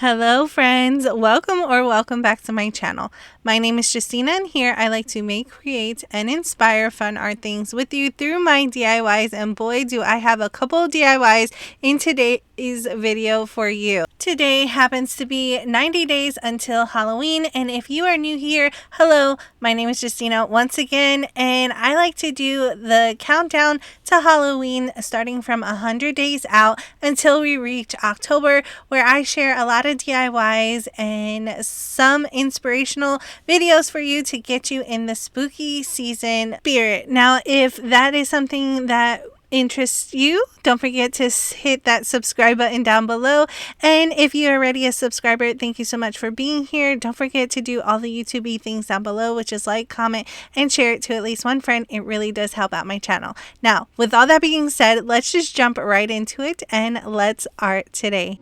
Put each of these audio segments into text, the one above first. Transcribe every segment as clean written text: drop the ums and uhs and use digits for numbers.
Hello friends, welcome back to my channel. My name is Justina and here I like to make, create, and inspire fun art things with you through my DIYs, and boy do I have a couple DIYs in today's video for you. Today happens to be 90 days until Halloween, and if you are new here, hello, my name is Justina once again, and I like to do the countdown to Halloween starting from 100 days out until we reach October, where I share a lot of DIYs and some inspirational videos for you to get you in the spooky season spirit. Now, if that is something that interests you, don't forget to hit that subscribe button down below. And if you're already a subscriber, thank you so much for being here. Don't forget to do all the YouTube things down below, which is like, comment, and share it to at least one friend. It really does help out my channel. Now, with all that being said, let's just jump right into it and let's art today.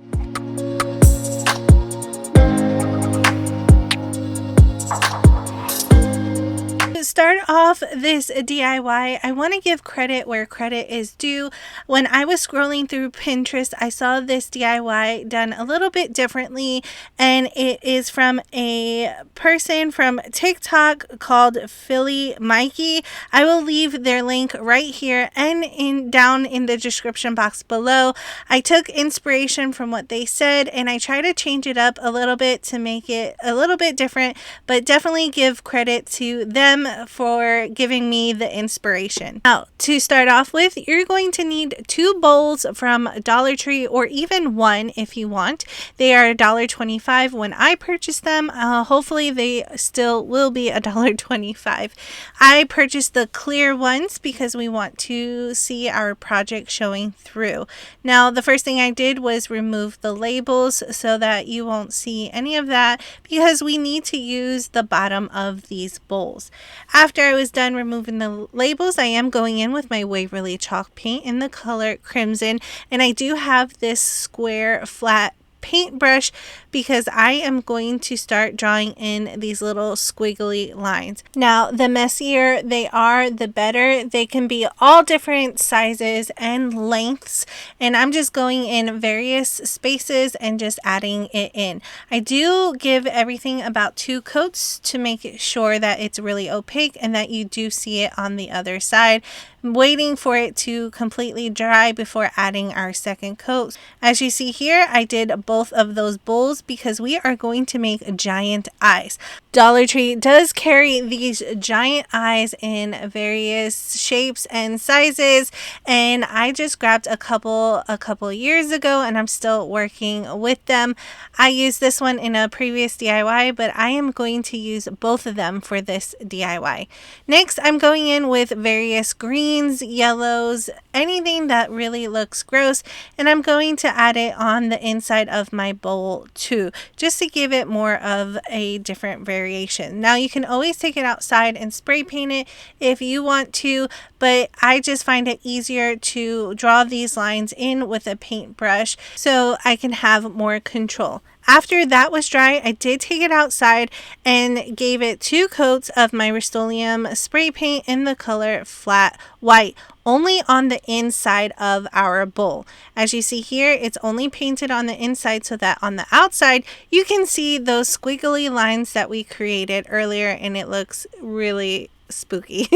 To start off this DIY, I want to give credit where credit is due. When I was scrolling through Pinterest, I saw this DIY done a little bit differently, and it is from a person from TikTok called Philly Mikey. I will leave their link right here and down in the description box below. I took inspiration from what they said and I try to change it up a little bit to make it a little bit different, but definitely give credit to them for giving me the inspiration. Now, to start off with, you're going to need 2 bowls from Dollar Tree, or even one if you want. They are $1.25 when I purchased them. Hopefully they still will be $1.25. I purchased the clear ones because we want to see our project showing through. Now, the first thing I did was remove the labels so that you won't see any of that, because we need to use the bottom of these bowls. After I was done removing the labels, I am going in with my Waverly chalk paint in the color Crimson, and I do have this square flat paintbrush because I am going to start drawing in these little squiggly lines. Now, the messier they are, the better. They can be all different sizes and lengths, and I'm just going in various spaces and just adding it in. I do give everything about 2 coats to make sure that it's really opaque and that you do see it on the other side. I'm waiting for it to completely dry before adding our second coat. As you see here, I did both of those bowls because we are going to make giant eyes. Dollar Tree does carry these giant eyes in various shapes and sizes, and I just grabbed a couple years ago and I'm still working with them. I used this one in a previous DIY, but I am going to use both of them for this DIY. Next, I'm going in with various greens, yellows, anything that really looks gross, and I'm going to add it on the inside of my bowl too, just to give it more of a different variation. Now, you can always take it outside and spray paint it if you want to, but I just find it easier to draw these lines in with a paintbrush so I can have more control. After that was dry, I did take it outside and gave it 2 coats of my Rust-Oleum spray paint in the color Flat White, only on the inside of our bowl. As you see here, it's only painted on the inside so that on the outside you can see those squiggly lines that we created earlier, and it looks really spooky.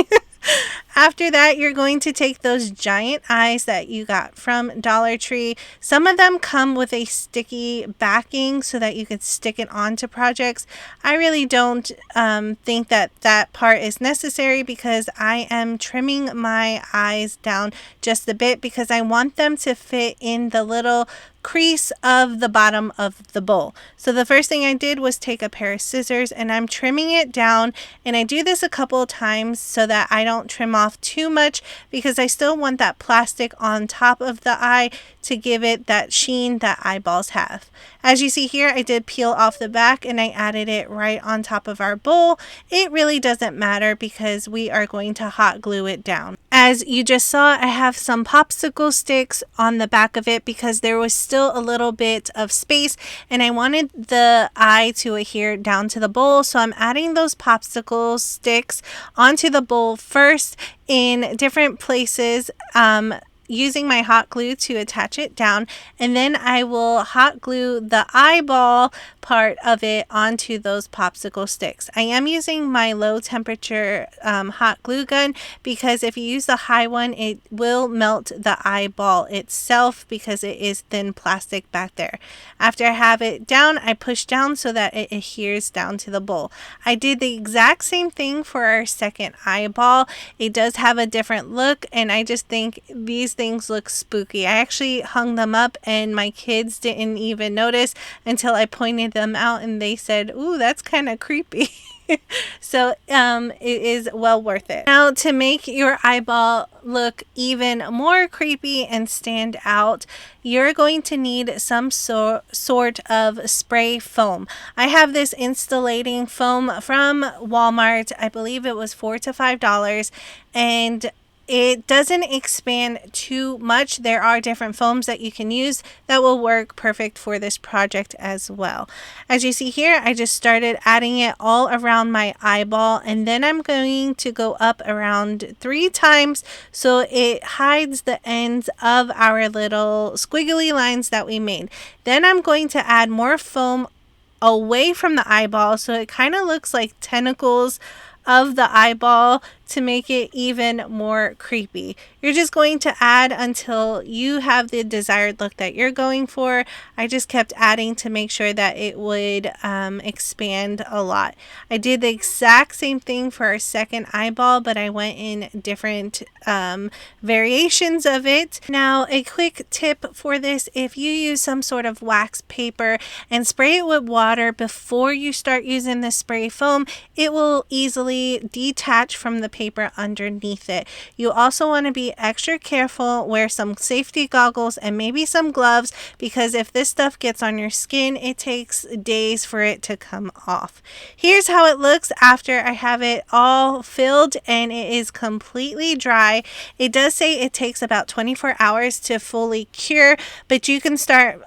After that, you're going to take those giant eyes that you got from Dollar Tree. Some of them come with a sticky backing so that you can stick it onto projects. I really don't think that part is necessary because I am trimming my eyes down just a bit because I want them to fit in the little crease of the bottom of the bowl. So the first thing I did was take a pair of scissors and I'm trimming it down, and I do this a couple of times so that I don't trim off too much because I still want that plastic on top of the eye to give it that sheen that eyeballs have. As you see here, I did peel off the back and I added it right on top of our bowl. It really doesn't matter because we are going to hot glue it down. As you just saw, I have some popsicle sticks on the back of it because there was still a little bit of space and I wanted the eye to adhere down to the bowl. So I'm adding those popsicle sticks onto the bowl first in different places. using my hot glue to attach it down, and then I will hot glue the eyeball part of it onto those popsicle sticks. I am using my low temperature hot glue gun because if you use the high one, it will melt the eyeball itself because it is thin plastic back there. After I have it down, I push down so that it adheres down to the bowl. I did the exact same thing for our second eyeball. It does have a different look, and I just think these things look spooky. I actually hung them up and my kids didn't even notice until I pointed them out and they said, "Ooh, that's kind of creepy." So it is well worth it. Now, to make your eyeball look even more creepy and stand out, you're going to need some sort of spray foam. I have this installating foam from Walmart. I believe it was $4 to $5, and it doesn't expand too much. There are different foams that you can use that will work perfect for this project as well. As you see here, I just started adding it all around my eyeball, and then I'm going to go up around 3 times so it hides the ends of our little squiggly lines that we made. Then I'm going to add more foam away from the eyeball so it kind of looks like tentacles of the eyeball to make it even more creepy. You're just going to add until you have the desired look that you're going for. I just kept adding to make sure that it would expand a lot. I did the exact same thing for our second eyeball, but I went in different variations of it. Now, a quick tip for this: if you use some sort of wax paper and spray it with water before you start using the spray foam, it will easily detach from the paper underneath it. You also want to be extra careful, wear some safety goggles and maybe some gloves, because if this stuff gets on your skin, it takes days for it to come off. Here's how it looks after I have it all filled and it is completely dry. It does say it takes about 24 hours to fully cure, but you can start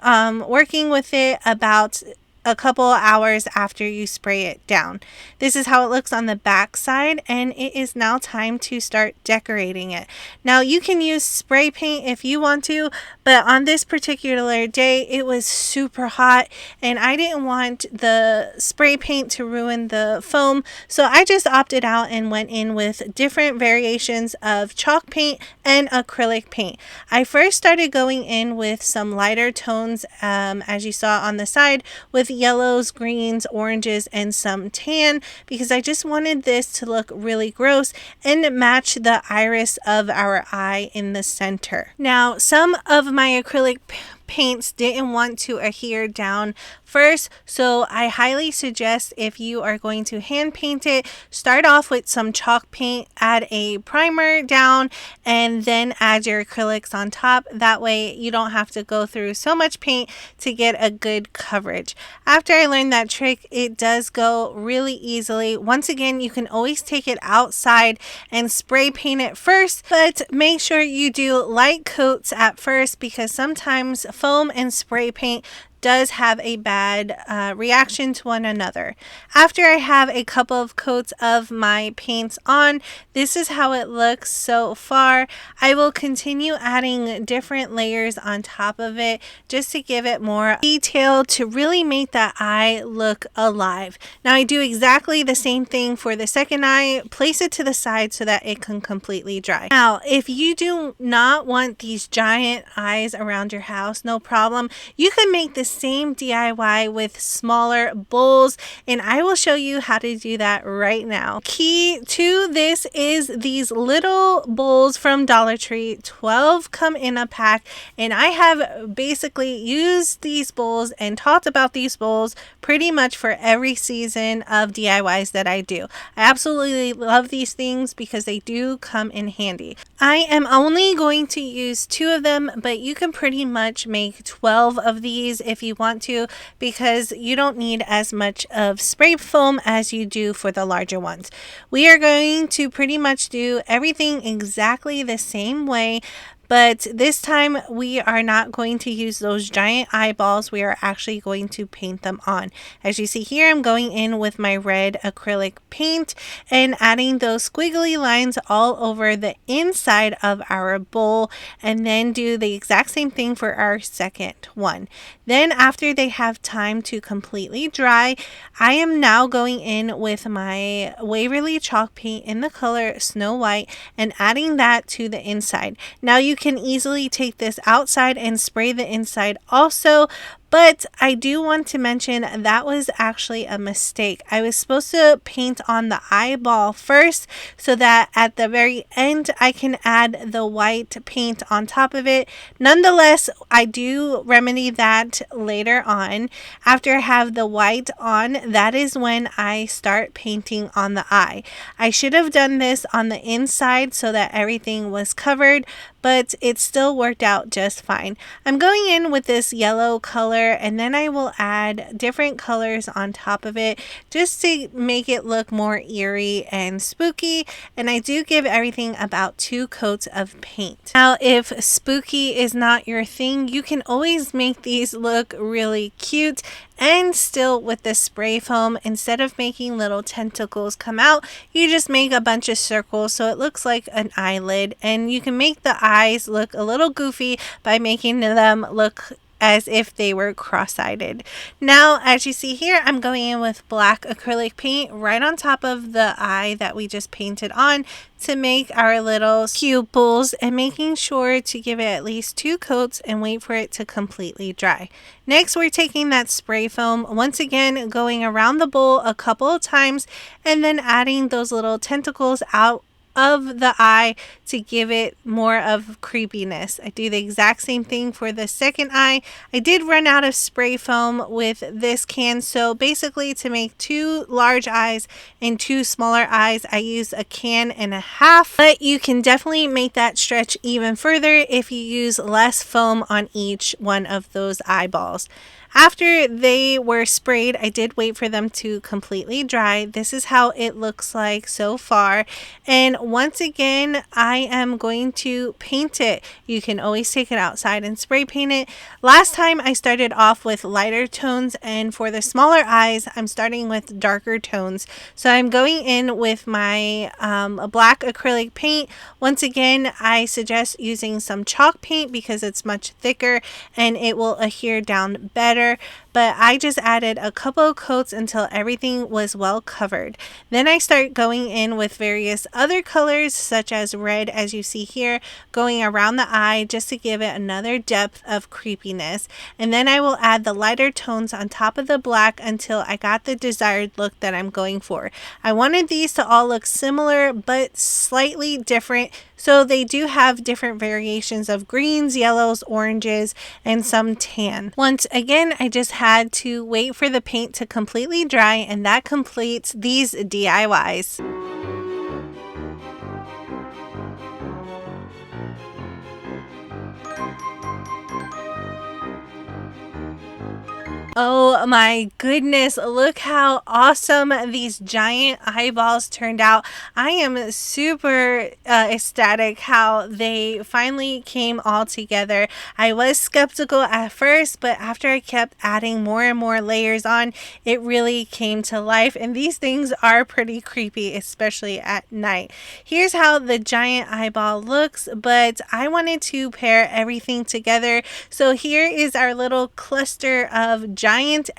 working with it about a couple hours after you spray it down. This is how it looks on the back side, and it is now time to start decorating it. Now, you can use spray paint if you want to, but on this particular day it was super hot and I didn't want the spray paint to ruin the foam, so I just opted out and went in with different variations of chalk paint and acrylic paint. I first started going in with some lighter tones, as you saw on the side, with yellows, greens, oranges, and some tan, because I just wanted this to look really gross and match the iris of our eye in the center. Now, some of my acrylic paints didn't want to adhere down first, so I highly suggest, if you are going to hand paint it, start off with some chalk paint, add a primer down, and then add your acrylics on top. That way you don't have to go through so much paint to get a good coverage. After I learned that trick, it does go really easily. Once again, you can always take it outside and spray paint it first, but make sure you do light coats at first, because sometimes foam and spray paint does have a bad reaction to one another. After I have a couple of coats of my paints on, this is how it looks so far. I will continue adding different layers on top of it just to give it more detail, to really make that eye look alive. Now, I do exactly the same thing for the second eye. Place it to the side so that it can completely dry. Now, if you do not want these giant eyes around your house, no problem. You can make the same DIY with smaller bowls, and I will show you how to do that right now. Key to this is these little bowls from Dollar Tree. 12 come in a pack, and I have basically used these bowls and talked about these bowls pretty much for every season of DIYs that I do. I absolutely love these things because they do come in handy. I am only going to use 2 of them, but you can pretty much make 12 of these if you want to, because you don't need as much of spray foam as you do for the larger ones. We are going to pretty much do everything exactly the same way, but this time we are not going to use those giant eyeballs. We are actually going to paint them on. As you see here, I'm going in with my red acrylic paint and adding those squiggly lines all over the inside of our bowl, and then do the exact same thing for our second one. Then after they have time to completely dry, I am now going in with my Waverly chalk paint in the color Snow White and adding that to the inside. Now you can easily take this outside and spray the inside also, but I do want to mention that was actually a mistake. I was supposed to paint on the eyeball first so that at the very end I can add the white paint on top of it. Nonetheless, I do remedy that later on. After I have the white on, that is when I start painting on the eye. I should have done this on the inside so that everything was covered, but it still worked out just fine. I'm going in with this yellow color, and then I will add different colors on top of it just to make it look more eerie and spooky, and I do give everything about 2 coats of paint. Now, if spooky is not your thing, you can always make these look really cute. And still with the spray foam, instead of making little tentacles come out, you just make a bunch of circles so it looks like an eyelid, and you can make the eyes look a little goofy by making them look as if they were cross-eyed. Now, as you see here, I'm going in with black acrylic paint right on top of the eye that we just painted on to make our little pupils, and making sure to give it at least 2 coats and wait for it to completely dry. Next, we're taking that spray foam, once again going around the bowl a couple of times, and then adding those little tentacles out of the eye to give it more of creepiness. I do the exact same thing for the second eye. I did run out of spray foam with this can, so basically to make 2 large eyes and 2 smaller eyes, I use a can and a half, but you can definitely make that stretch even further if you use less foam on each one of those eyeballs. After they were sprayed, I did wait for them to completely dry. This is how it looks like so far. And once again, I am going to paint it. You can always take it outside and spray paint it. Last time I started off with lighter tones, and for the smaller eyes, I'm starting with darker tones. So I'm going in with my black acrylic paint. Once again, I suggest using some chalk paint because it's much thicker and it will adhere down better. But I just added a couple of coats until everything was well covered. Then I start going in with various other colors such as red, as you see here, going around the eye just to give it another depth of creepiness. And then I will add the lighter tones on top of the black until I got the desired look that I'm going for. I wanted these to all look similar but slightly different, so they do have different variations of greens, yellows, oranges, and some tan. Once again, I just had to wait for the paint to completely dry, and that completes these DIYs. Oh my goodness, look how awesome these giant eyeballs turned out. I am super ecstatic how they finally came all together. I was skeptical at first, but after I kept adding more and more layers on, it really came to life. And these things are pretty creepy, especially at night. Here's how the giant eyeball looks, but I wanted to pair everything together. So here is our little cluster of giant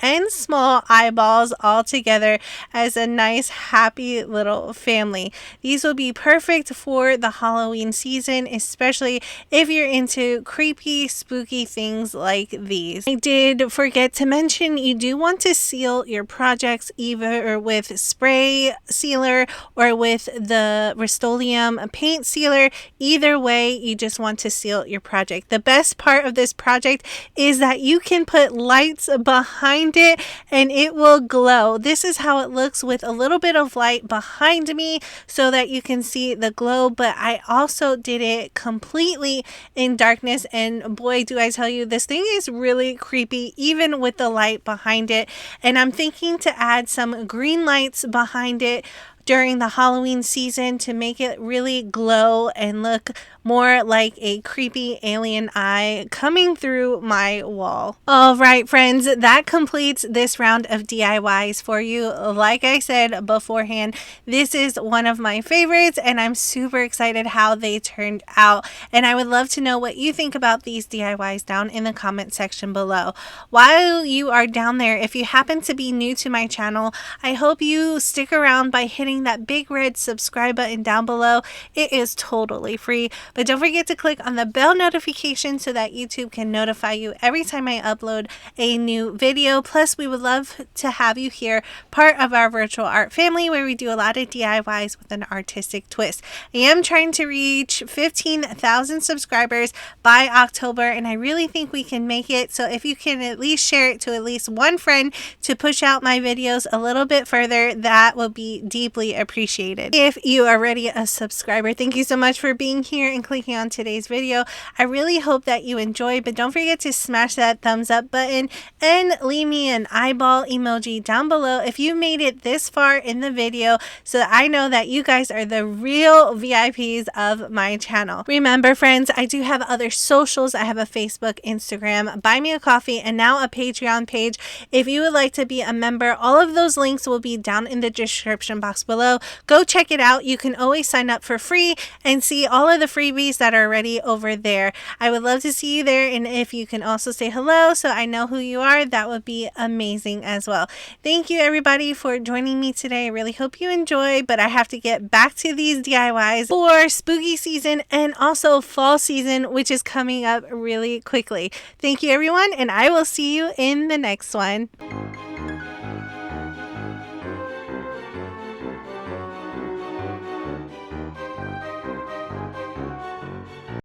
and small eyeballs all together as a nice happy little family. These will be perfect for the Halloween season, especially if you're into creepy, spooky things like these. I did forget to mention you do want to seal your projects either with spray sealer or with the Rust-Oleum paint sealer. Either way, you just want to seal your project. The best part of this project is that you can put lights behind it and it will glow. This is how it looks with a little bit of light behind me so that you can see the glow, but I also did it completely in darkness, and boy, do I tell you, this thing is really creepy even with the light behind it. And I'm thinking to add some green lights behind it during the Halloween season to make it really glow and look more like a creepy alien eye coming through my wall. All right, friends, that completes this round of DIYs for you. Like I said beforehand, this is one of my favorites and I'm super excited how they turned out. And I would love to know what you think about these DIYs down in the comment section below. While you are down there, if you happen to be new to my channel, I hope you stick around by hitting that big red subscribe button down below. It is totally free. But don't forget to click on the bell notification so that YouTube can notify you every time I upload a new video. Plus, we would love to have you here, part of our virtual art family where we do a lot of DIYs with an artistic twist. I am trying to reach 15,000 subscribers by October, and I really think we can make it. So if you can at least share it to at least one friend to push out my videos a little bit further, that will be deeply appreciated. If you are already a subscriber, thank you so much for being here and clicking on today's video. I really hope that you enjoyed, but don't forget to smash that thumbs up button and leave me an eyeball emoji down below if you made it this far in the video, so that I know that you guys are the real VIPs of my channel. Remember, friends, I do have other socials. I have a Facebook, Instagram, Buy Me a Coffee, and now a Patreon page. If you would like to be a member, all of those links will be down in the description box below. Go check it out. You can always sign up for free and see all of the freebies that are already over there. I would love to see you there, and if you can also say hello so I know who you are, that would be amazing as well. Thank you everybody for joining me today. I really hope you enjoy, but I have to get back to these DIYs for spooky season and also fall season, which is coming up really quickly. Thank you everyone, and I will see you in the next one.